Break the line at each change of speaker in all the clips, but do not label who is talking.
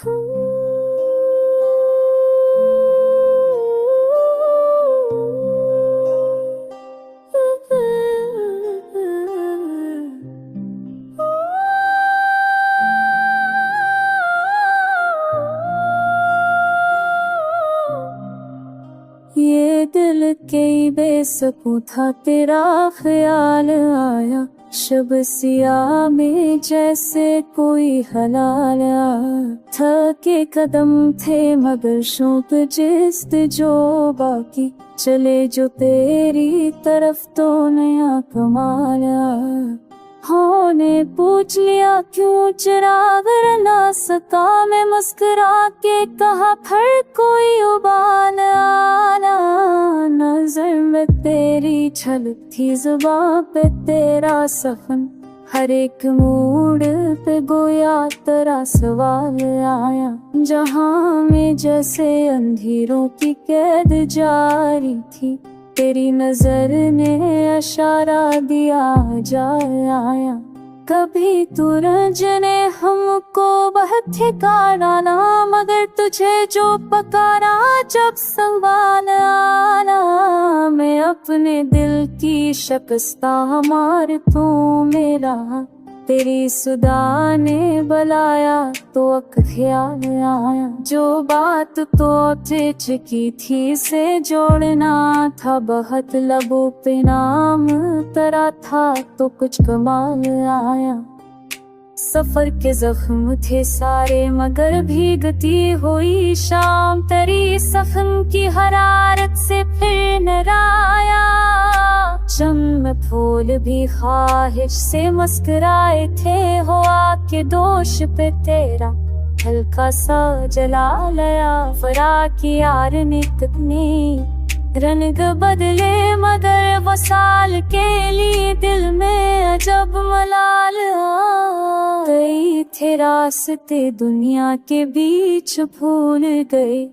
ये दिल के बेसकूं था, तेरा ख्याल आया शब सिया में जैसे कोई हलाल आया। थके कदम थे मगर शौक जिस्त जो बाकी, चले जो तेरी तरफ तो नया कमाल आया। हाँ ने पूछ लिया क्यों चिराग ना सका, मैं मुस्कुरा के कहा फिर कोई उबाल आना। नजर में तेरी झलक थी, जुबां पे तेरा सफन, हर एक मूड पे गोया तेरा सवाल आया। जहां में जैसे अंधेरों की कैद जारी थी, तेरी नजर ने इशारा दिया जा आया। कभी तू रंजने हमको बहुत ठिकाना ना, मगर तुझे जो पकाना जब संभाल आना। मैं अपने दिल की शिकस्ता मार तू मेरा, तेरी सुदा ने बुलाया तो अक ख्याल आया। जो बात तो चिचकी थी से जोड़ना था, बहुत लबों पे नाम तेरा था तो कुछ कमाल आया। सफर के जख्म थे सारे मगर भीगती हुई शाम, तेरी सखन की हरारत से फिर नराया। चम फूल भी ख्वाहिश से मुस्कुराए थे, हो आके दोष पे तेरा हल्का सा जला लया। फरा की यार ने कितनी रंग बदले, मगर वो साल के लिए दिल में अजब मलाल आ गई। थे रास्ते दुनिया के बीच भूल गए,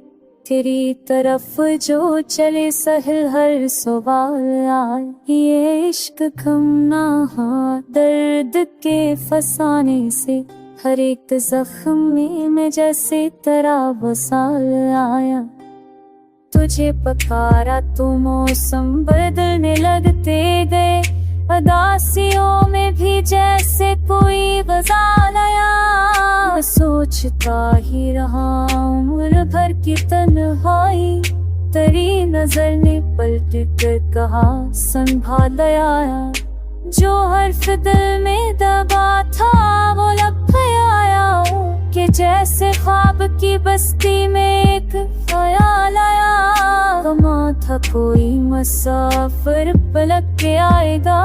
तेरी तरफ जो चले सहल हर सवाल आए। ये इश्क कम ना हा दर्द के फसाने से, हर एक जख्म में जैसे तेरा वसाल आया। तुझे पकारा तो मौसम बदलने लगते गए, उदासियों में भी जैसे कोई गज़ाल आया। सोचता ही रहा उम्र भर की तन्हाई, तेरी नजर ने पलट कर कहा संभाल आया। जो हर्फ दिल में दबा था वो लब आया, कि जैसे ख्वाब की बस्ती में एक ख्याल आया। गमा था कोई मुसाफिर पलक के आएगा,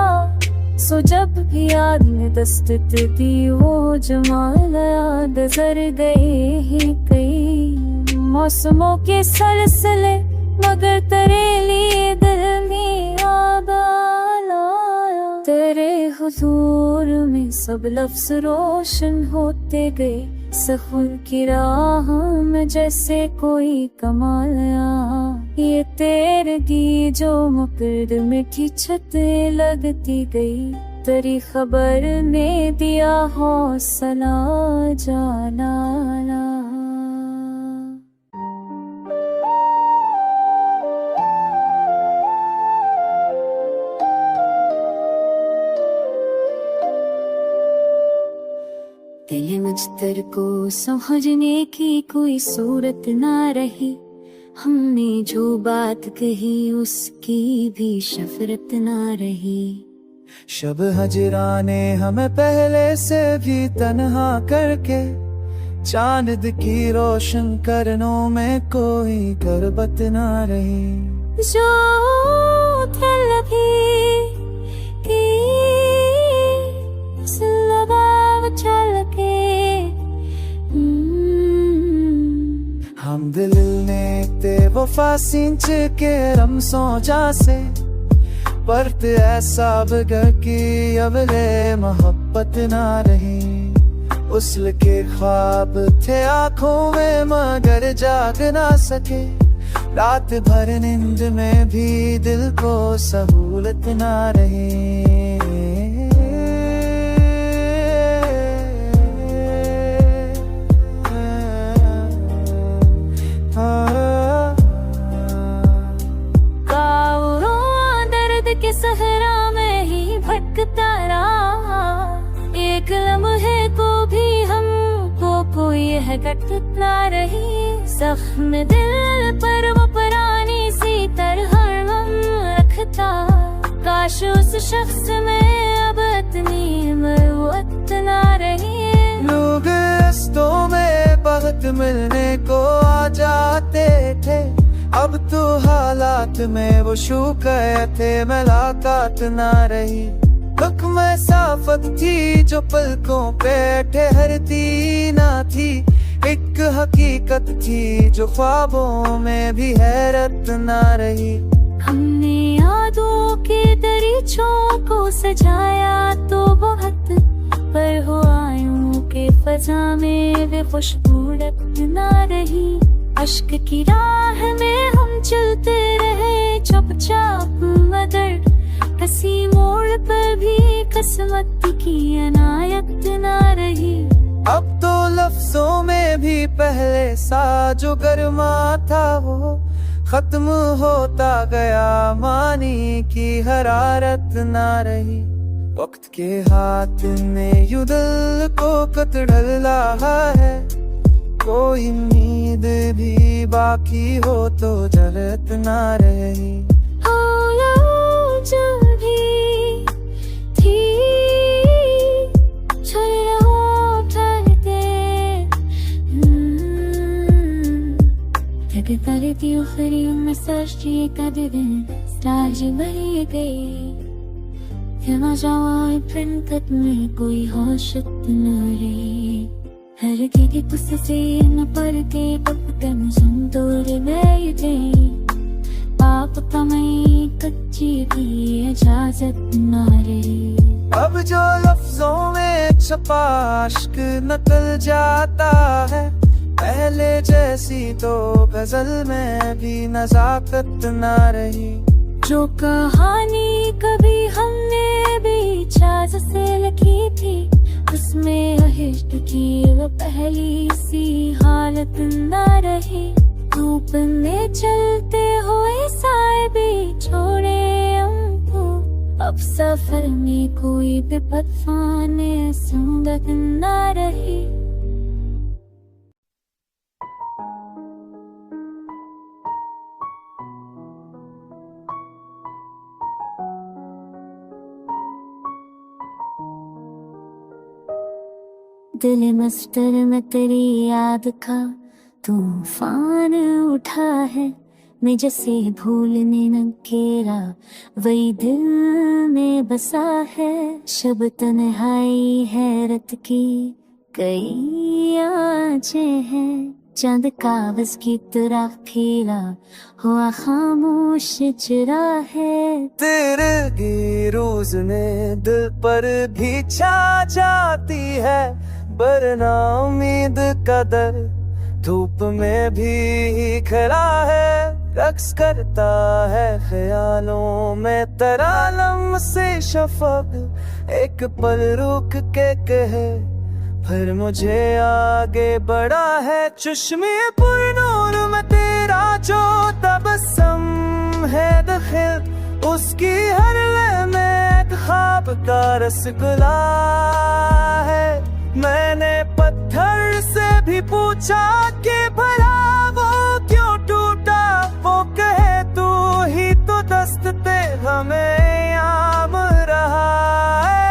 सो जब भी याद में दस्तक दी वो जमाल याद जर गए ही कई मौसमों के सिलसिले, मगर तेरे लिए दिल में याद आया। तेरे हुजूर में सब लफ्ज रोशन होते गए, सफर की राह में जैसे कोई कमाल आया। ये तेरगी जो मुकर्द मीठी छतें लगती गई, तेरी खबर ने दिया हौसला जाना। दिल मुझतर को समझने की कोई सूरत ना रही, हमने जो बात कही उसकी भी शफरत ना रही।
शब हजरा ने हमें पहले से भी तन्हा करके, चांद की रोशन करनों में कोई गुर्बत ना रही।
जो दिल भी की चल के
हम दिल ने ते वफा सिंच के रमसों जासे, परत ऐसा बगर की अवले मोहब्बत ना रही। उसल के ख्वाब थे आँखों में मगर जाग ना सके, रात भर नींद में भी दिल को सहूलत ना रही।
घटना रही। जख्म दिल पर वो पुरानी सी तरह हम रखता। काश उस शख्स में अब इतनी मरूअत ना रही।
लोग रस्तों में वक्त मिलने को आ जाते थे, अब तो हालात में वो छू गए थे, मुलाकात ना रही। हुक्म साफत थी जो पलकों पे ठहरती ना थी, एक हकीकत थी जो ख्वाबों में भी हैरत ना रही।
हमने यादों के दरीचों को सजाया तो बहुत, पर हो आयों के फजा में वे खुशबूरत ना रही। अश्क की राह में हम चलते रहे चुपचाप, मगर किसी मोड़ पर भी किस्मत की अनायत ना रही।
अब तो लफ्जों में भी पहले सा जो गर्मा था वो खत्म होता गया, मानी की हरारत ना रही। वक्त के हाथ में यूं दिल को कतड़ल रहा है, कोई उम्मीद भी बाकी हो तो जरूरत ना रही।
जो भी थी Tariti ukhri mesaj diye kadrin staj bari gayi। Kama jawai prinkat mein koi hoshit na rahi। हर की तुझसे न पर के कपकन संतोर में गई। पाप कमाई कच्ची भी इजाजत न रही।
अब जो लफ्जों में छपा अश्क नकल जाता है, पहले जैसी तो गजल में भी नजाकत ना रही।
जो कहानी कभी हमने भी इजाजत से लिखी थी, उसमें अहिष्ट की वो पहली सी हालत ना रही। धूप में चलते हुए साए भी छोड़े हमको, अब सफर में कोई भी पतवाने संगत ना रही। दिल मस्टर में तेरी याद का तूफान उठा है। मैं जैसे भूलने न केरा वही दिल में बसा है। शब तन्हाई हैरत की कई आँचें हैं, चांद कागज की तरह फैला हुआ खामोश चुरा है।
तेरे की रोज ने दिल पर भी छा जाती है, वरना उम्मीद का दर धूप में भी खड़ा है। रक्स करता है ख्यालों में तरालम से शफक, एक पल रुक के कहे फिर मुझे आगे बढ़ा है। चश्मे पुरनूर में तेरा जो तबस्सुम है दखिल, उसकी हर लय में एक ख्वाब का रसगुल्ला है। मैंने पत्थर से भी पूछा कि भला वो क्यों टूटा, वो कहे तू ही तो दस्त ते हमें याम रहा है।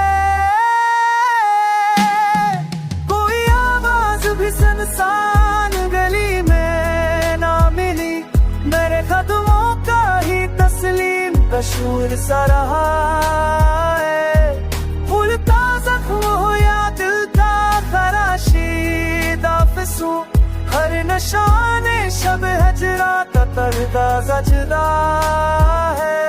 कोई आवाज भी सुनसान गली में ना मिली, मेरे कदमों का ही तस्लीम कशूर सा रहा है। फूलता जख्म हो या दिल का खराशीदा फिसूं, हर नशाने शब हजरा का तरदा सजदा है।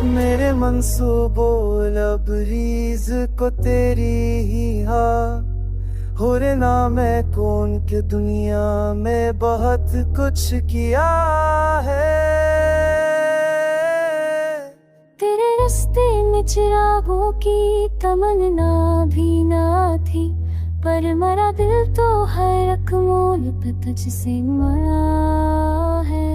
मेरे मंसूबों लबरीज को तेरी ही हो रे ना, मैं कौन के दुनिया में बहुत कुछ किया है।
रास्ते में चिरागों की तमन्ना भी ना थी, पर मरा दिल तो हर एक मोल पे तुझसे मरा है।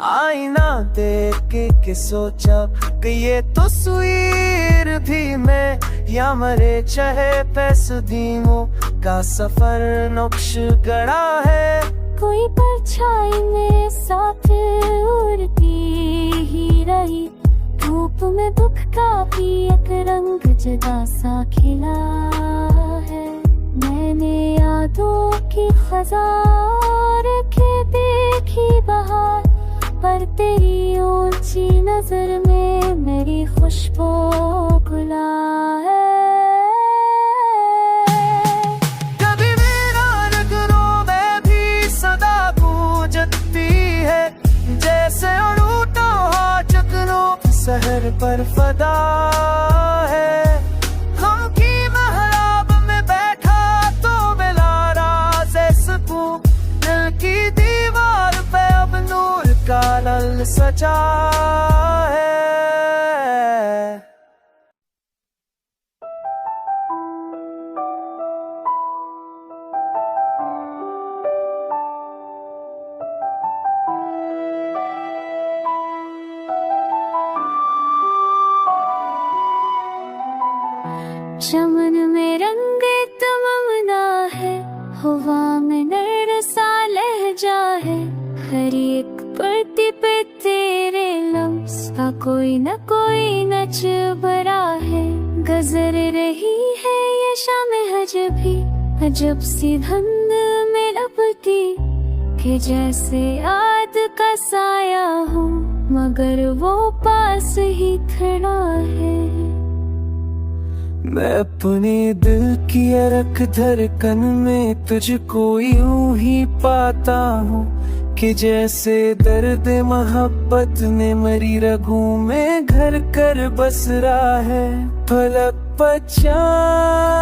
आईना देख के सोचा कि ये तो तस्वीर भी मैं, या मरे चाहे पैसदीनों का सफर नुक्श गड़ा है।
कोई परछाई मेरे साथ उड़ती ही रही, धूप में दुख का भी एक रंग जुदा सा खिला है। मैंने यादों की खज़ा रखे देखी बहार, पर तेरी ऊंची नजर में मेरी खुशबू खुला है।
कभी मेरा नगरों में भी सदा गूंजती है, जैसे उड़ूटा चकनों शहर पर फदा है। गम की महराब में बैठा तो मिला राज़ सुकून, दिल की दीवार पे अब नूर का लल सजा है।
चमन में रंग तमन्ना है, हवा में नर सा लहजा है। हर एक परती पे तेरे लम्स का कोई न कोई नच भरा है। गजर रही है ये शाम हज भी, अजब सी धुंध में लपटी, कि जैसे याद का साया हो मगर वो पास ही खड़ा है।
मैं अपने दिल की अरख धड़कन में तुझको यूं ही पाता हूँ, कि जैसे दर्द मोहब्बत ने मरी रगों में घर कर बस रहा है। पलक पर चांद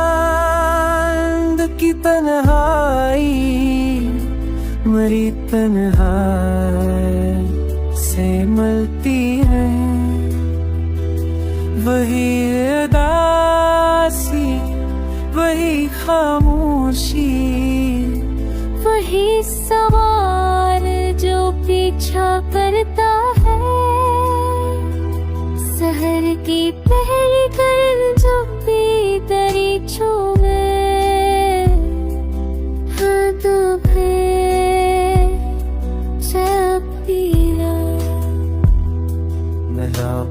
की तन्हाई मरी तन्हाई से मलती है, वही उदासी वही खामोशी,
वही सवाल जो पीछा करता है। शहर की पहली गली जो भी दरी छूए, हाथों पे चपटी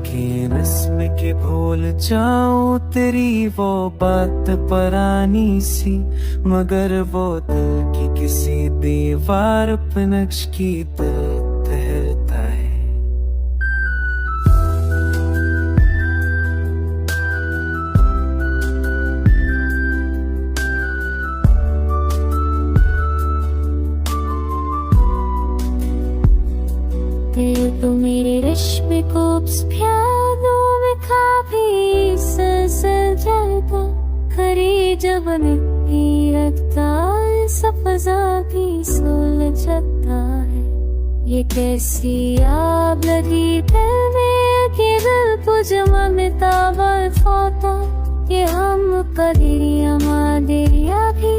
की रस्म के भूल जाऊं तेरी वो बात परानी सी, मगर वो दिल की किसी दीवार पे नक्श की तहरता है।
दिल तो मेरे रेशमी को प्यालों में काफी सजाता, खरी जब भी रखता सफजा भी सुलझता है। ये कैसी आग लगी दिल में कि दिल को जमा में ताबा फाता, ये हम कदरिया मादरिया भी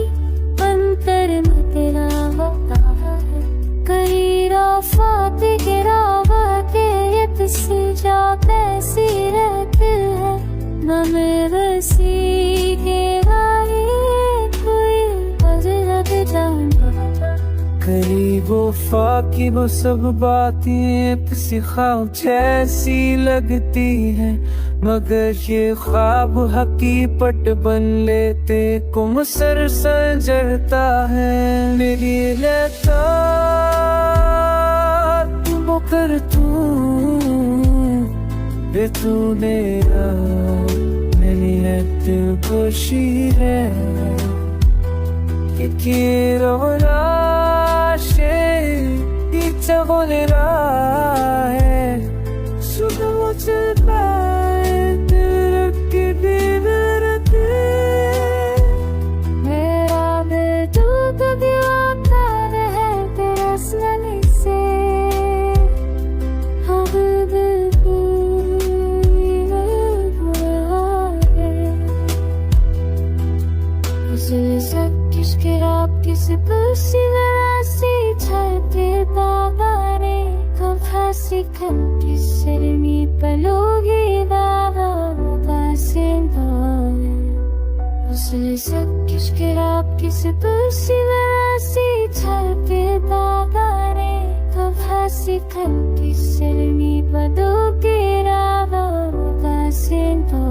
अंतर में तेरा होता है। कई राफात गिरावते से जा कैसी रहती है, न मेरे सी के गाए कोई अजरक जान।
करीब वफा की वो सब बातें किसी ख्वाब जैसी लगती है, मगर ये ख्वाब हकीकत बन लेते को मुसलसल जरता है। मेरी लेता कर तू तूने मेरी दिल खुशी है कि रोशे इच्छा है सुबह मुझे
Sikam kisirmi palogi dava vasindale Usle sab kishke rab kisi pursi vasi chalpe dadare Kabha sikam kisirmi palogi dava vasindale